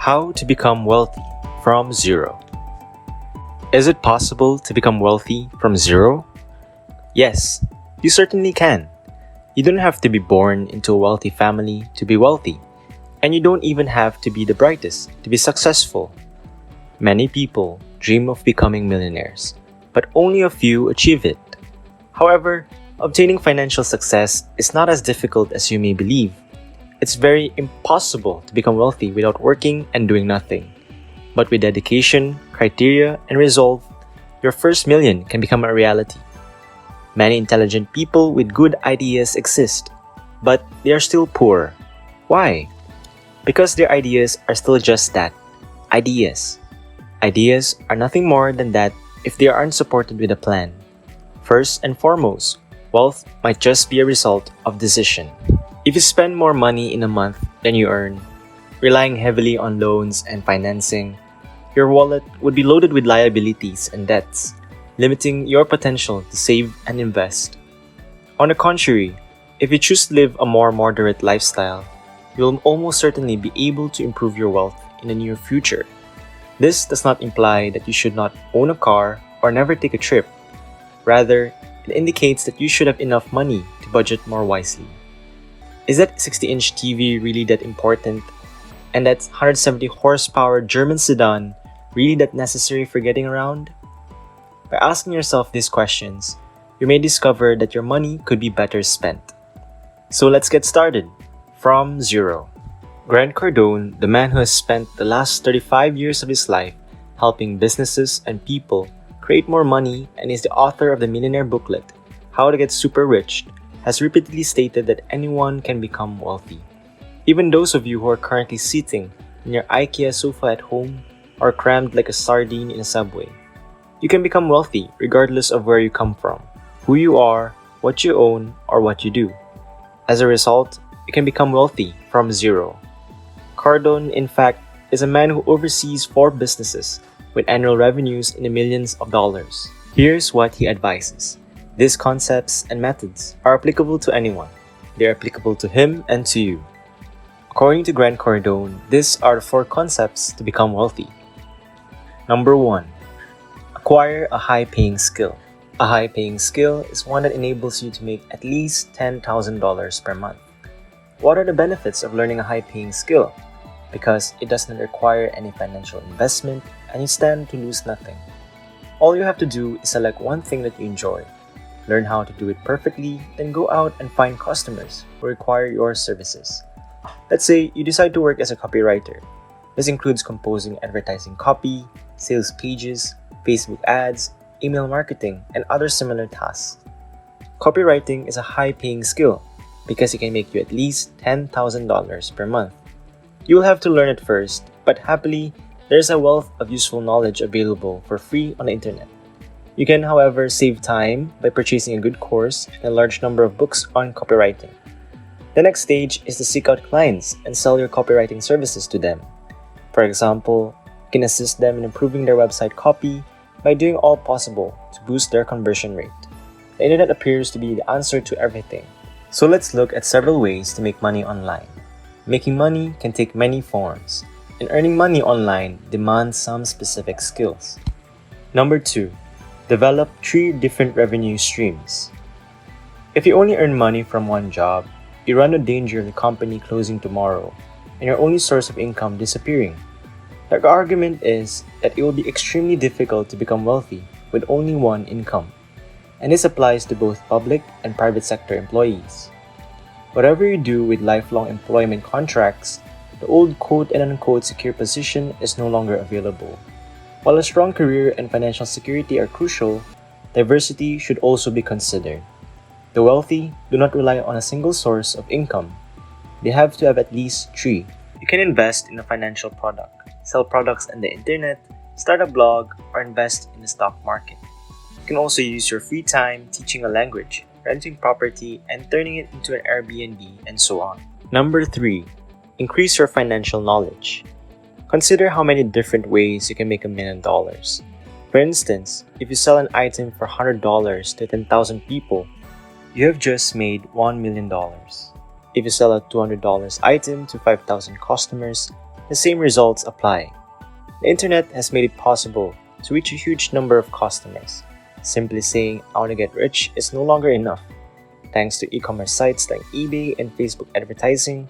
How to become wealthy from zero. Is it possible to become wealthy from zero? Yes, you certainly can. You don't have to be born into a wealthy family to be wealthy, and you don't even have to be the brightest to be successful. Many people dream of becoming millionaires, but only a few achieve it. However, obtaining financial success is not as difficult as you may believe. It's very impossible to become wealthy without working and doing nothing. But with dedication, criteria, and resolve, your first million can become a reality. Many intelligent people with good ideas exist, but they are still poor. Why? Because their ideas are still just that, ideas. Ideas are nothing more than that if they aren't supported with a plan. First and foremost, wealth might just be a result of decision. If you spend more money in a month than you earn, relying heavily on loans and financing, your wallet would be loaded with liabilities and debts, limiting your potential to save and invest. On the contrary, if you choose to live a more moderate lifestyle, you'll almost certainly be able to improve your wealth in the near future. This does not imply that you should not own a car or never take a trip. Rather, it indicates that you should have enough money to budget more wisely. Is that 60-inch TV really that important? And that 170 horsepower German sedan really that necessary for getting around? By asking yourself these questions, you may discover that your money could be better spent. So let's get started. From zero. Grant Cardone, the man who has spent the last 35 years of his life helping businesses and people create more money and is the author of the Millionaire Booklet, How to Get Super Rich, has repeatedly stated that anyone can become wealthy. Even those of you who are currently sitting in your IKEA sofa at home or crammed like a sardine in a subway. You can become wealthy regardless of where you come from, who you are, what you own, or what you do. As a result, you can become wealthy from zero. Cardone, in fact, is a man who oversees 4 businesses with annual revenues in the millions of dollars. Here's what he advises. These concepts and methods are applicable to anyone. They are applicable to him and to you. According to Grant Cardone, these are the 4 concepts to become wealthy. Number 1. Acquire a high-paying skill. A high-paying skill is one that enables you to make at least $10,000 per month. What are the benefits of learning a high-paying skill? Because it does not require any financial investment and you stand to lose nothing. All you have to do is select one thing that you enjoy. Learn how to do it perfectly, then go out and find customers who require your services. Let's say you decide to work as a copywriter. This includes composing advertising copy, sales pages, Facebook ads, email marketing, and other similar tasks. Copywriting is a high-paying skill because it can make you at least $10,000 per month. You will have to learn it first, but happily, there is a wealth of useful knowledge available for free on the internet. You can, however, save time by purchasing a good course and a large number of books on copywriting. The next stage is to seek out clients and sell your copywriting services to them. For example, you can assist them in improving their website copy by doing all possible to boost their conversion rate. The internet appears to be the answer to everything. So let's look at several ways to make money online. Making money can take many forms, and earning money online demands some specific skills. Number 2. Develop 3 different revenue streams. If you only earn money from one job, you run the danger of the company closing tomorrow and your only source of income disappearing. The argument is that it will be extremely difficult to become wealthy with only one income, and this applies to both public and private sector employees. Whatever you do with lifelong employment contracts, the old quote and unquote secure position is no longer available. While a strong career and financial security are crucial, diversity should also be considered. The wealthy do not rely on a single source of income. They have to have at least 3. You can invest in a financial product, sell products on the internet, start a blog, or invest in the stock market. You can also use your free time teaching a language, renting property, and turning it into an Airbnb, and so on. Number 3. Increase your financial knowledge. Consider how many different ways you can make $1 million. For instance, if you sell an item for $100 to 10,000 people, you have just made $1 million. If you sell a $200 item to 5,000 customers, the same results apply. The internet has made it possible to reach a huge number of customers. Simply saying, "I want to get rich" is no longer enough. Thanks to e-commerce sites like eBay and Facebook advertising,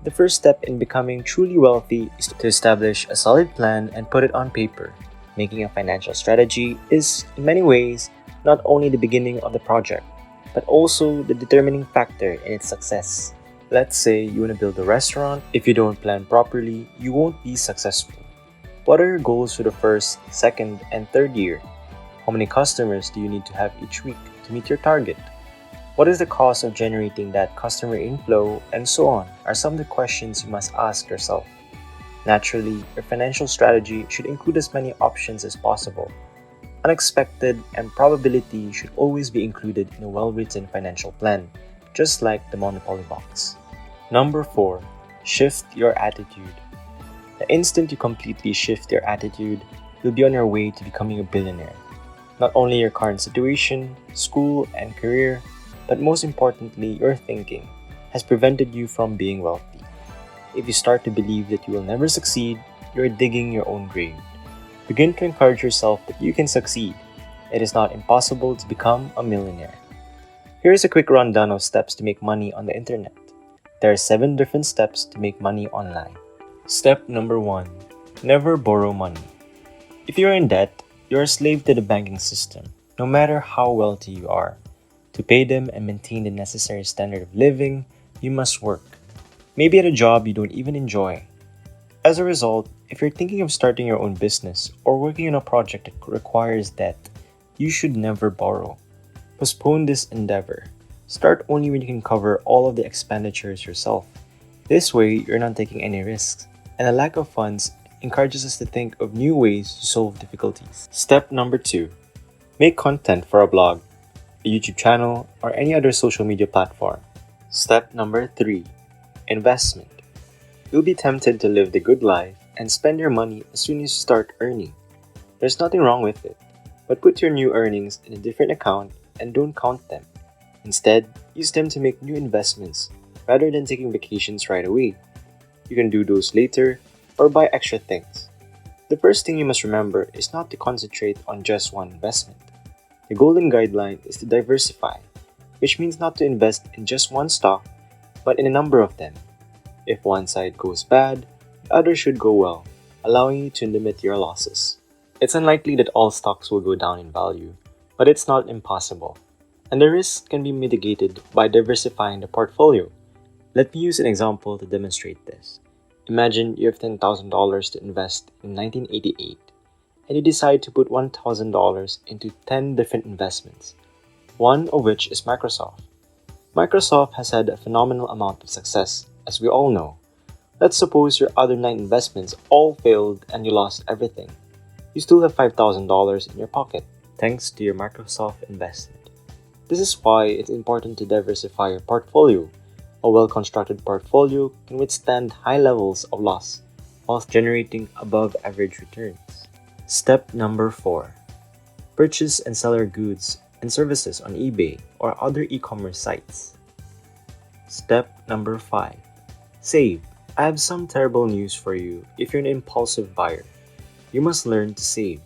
the first step in becoming truly wealthy is to establish a solid plan and put it on paper. Making a financial strategy is, in many ways, not only the beginning of the project, but also the determining factor in its success. Let's say you want to build a restaurant. If you don't plan properly, you won't be successful. What are your goals for the first, second, and third year? How many customers do you need to have each week to meet your target? What is the cost of generating that customer inflow, and so on, are some of the questions you must ask yourself. Naturally, your financial strategy should include as many options as possible. Unexpected and probability should always be included in a well-written financial plan, just like the Monopoly box. Number 4. Shift your attitude. The instant you completely shift your attitude, you'll be on your way to becoming a billionaire. Not only your current situation, school, and career, but most importantly, your thinking has prevented you from being wealthy. If you start to believe that you will never succeed, you're digging your own grave. Begin to encourage yourself that you can succeed. It is not impossible to become a millionaire. Here is a quick rundown of steps to make money on the internet. There are 7 different steps to make money online. Step number 1. Never borrow money. If you're in debt, you're a slave to the banking system, no matter how wealthy you are. To pay them and maintain the necessary standard of living, you must work. Maybe at a job you don't even enjoy. As a result, if you're thinking of starting your own business or working on a project that requires debt, you should never borrow. Postpone this endeavor. Start only when you can cover all of the expenditures yourself. This way, you're not taking any risks, and a lack of funds encourages us to think of new ways to solve difficulties. Step number 2. Make content for a blog, a YouTube channel, or any other social media platform. Step number 3. Investment. You'll be tempted to live the good life and spend your money as soon as you start earning. There's nothing wrong with it, but put your new earnings in a different account and don't count them. Instead, use them to make new investments rather than taking vacations right away. You can do those later or buy extra things. The first thing you must remember is not to concentrate on just one investment. The golden guideline is to diversify, which means not to invest in just one stock, but in a number of them. If one side goes bad, the other should go well, allowing you to limit your losses. It's unlikely that all stocks will go down in value, but it's not impossible, and the risk can be mitigated by diversifying the portfolio. Let me use an example to demonstrate this. Imagine you have $10,000 to invest in 1988, and you decide to put $1,000 into 10 different investments, one of which is Microsoft. Microsoft has had a phenomenal amount of success, as we all know. Let's suppose your other 9 investments all failed and you lost everything. You still have $5,000 in your pocket, thanks to your Microsoft investment. This is why it's important to diversify your portfolio. A well-constructed portfolio can withstand high levels of loss while generating above-average returns. Step number 4. Purchase and sell your goods and services on eBay or other e-commerce sites. Step number 5. Save. I have some terrible news for you if you're an impulsive buyer. You must learn to save.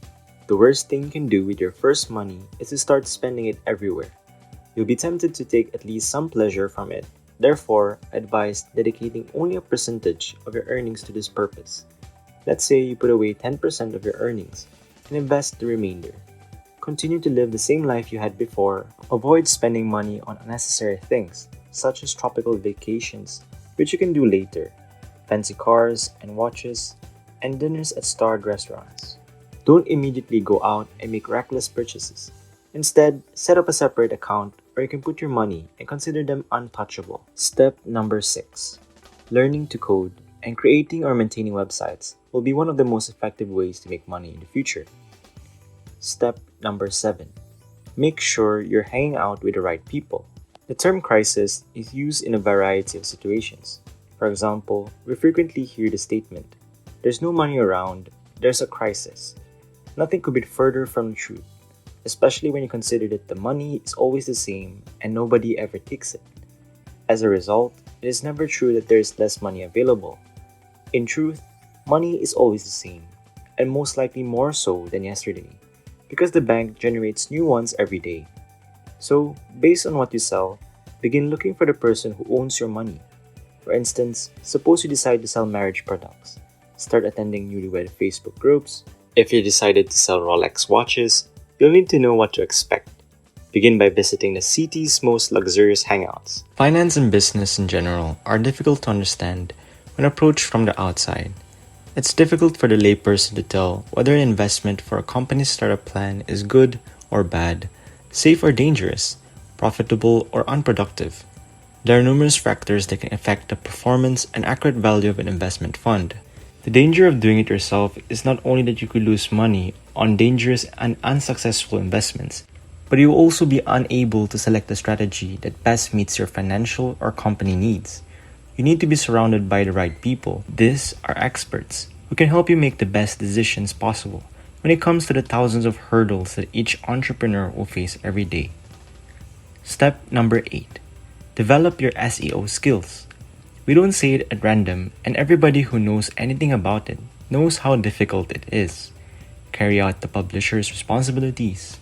The worst thing you can do with your first money is to start spending it everywhere. You'll be tempted to take at least some pleasure from it. Therefore, I advise dedicating only a percentage of your earnings to this purpose. Let's say you put away 10% of your earnings and invest the remainder. Continue to live the same life you had before. Avoid spending money on unnecessary things, such as tropical vacations, which you can do later, fancy cars and watches, and dinners at starred restaurants. Don't immediately go out and make reckless purchases. Instead, set up a separate account where you can put your money and consider them untouchable. Step number 6. Learning to code and creating or maintaining websites will be one of the most effective ways to make money in the future. Step number 7. Make sure you're hanging out with the right people. The term crisis is used in a variety of situations. For example, we frequently hear the statement, "There's no money around, there's a crisis." Nothing could be further from the truth, especially when you consider that the money is always the same and nobody ever takes it. As a result, it is never true that there is less money available. In truth, Money is always the same, and most likely more so than yesterday, because the bank generates new ones every day. So, based on what you sell, begin looking for the person who owns your money. For instance, suppose you decide to sell marriage products. Start attending newlywed Facebook groups. If you decided to sell Rolex watches, you'll need to know what to expect. Begin by visiting the city's most luxurious hangouts. Finance and business in general are difficult to understand when approached from the outside. It's difficult for the layperson to tell whether an investment for a company's startup plan is good or bad, safe or dangerous, profitable or unproductive. There are numerous factors that can affect the performance and accurate value of an investment fund. The danger of doing it yourself is not only that you could lose money on dangerous and unsuccessful investments, but you will also be unable to select a strategy that best meets your financial or company needs. You need to be surrounded by the right people. These are experts who can help you make the best decisions possible when it comes to the thousands of hurdles that each entrepreneur will face every day. Step number 8. Develop your SEO skills. We don't say it at random, and everybody who knows anything about it knows how difficult it is. Carry out the publisher's responsibilities.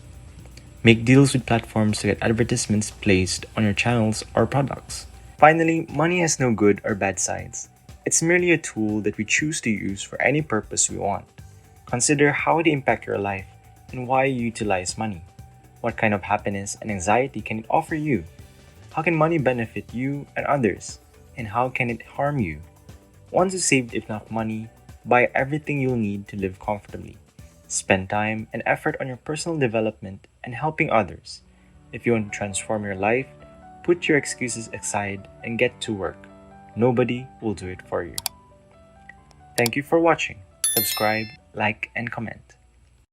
Make deals with platforms to get advertisements placed on your channels or products. Finally, money has no good or bad sides. It's merely a tool that we choose to use for any purpose we want. Consider how it impacts your life and why you utilize money. What kind of happiness and anxiety can it offer you? How can money benefit you and others? And how can it harm you? Once you saved enough money, buy everything you'll need to live comfortably. Spend time and effort on your personal development and helping others. If you want to transform your life, put your excuses aside and get to work. Nobody will do it for you. Thank you for watching. Subscribe, like, and comment.